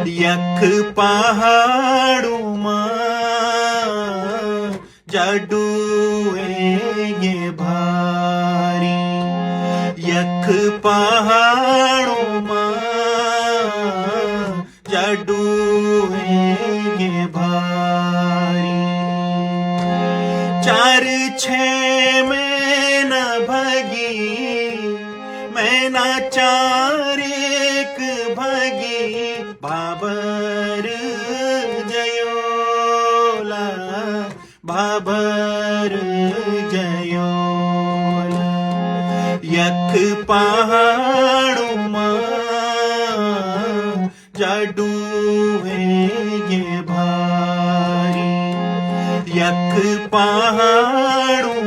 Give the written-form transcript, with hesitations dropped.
यख पहाड़ों जादू है ये भारी। यख पहाड़ों जादू है ये भारी। 4-6 में न भगी मैं ना 4-1 भगी बाबर जयोला बाबर जयोला। यख पहाड़ों जादू है ये भारी। यख पहाड़ों